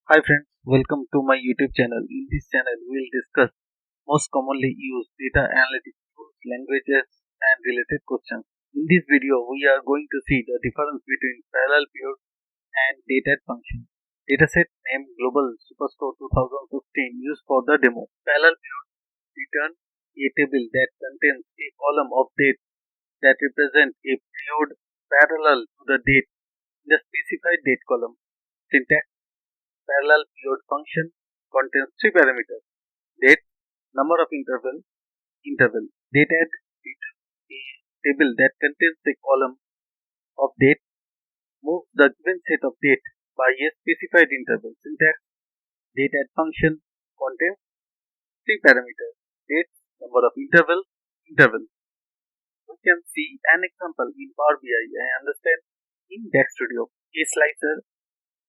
Hi friends, welcome to my YouTube channel. In this channel, we will discuss most commonly used data analytics tools, languages and related questions. In this video, we are going to see the difference between parallel period and DATEADD function. Dataset named Global Superstore 2015 used for the demo. Parallel period return a table that contains a column of date that represents a period parallel to the date in the specified date column. Syntax: parallel period function contains three parameters: date, number of interval. DATEADD returns a table that contains a column of date, moves the given set of date by a specified interval. Syntax: DATEADD function contains three parameters: date, number of interval. We can see an example in Power BI. I understand in Dax Studio. A slicer,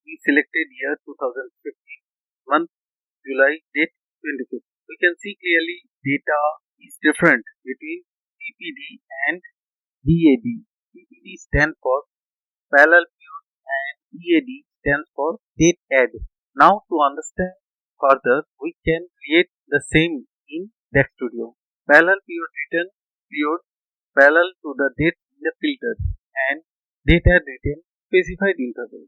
we selected year 2015, month July, date 25th. We can see clearly data is different between PPD and DAD. PPD stands for parallel period and DAD stands for DATEADD. Now to understand further, we can create the same in Dax Studio. Parallel period return period parallel to the date in the filter and DATEADD return specified interval.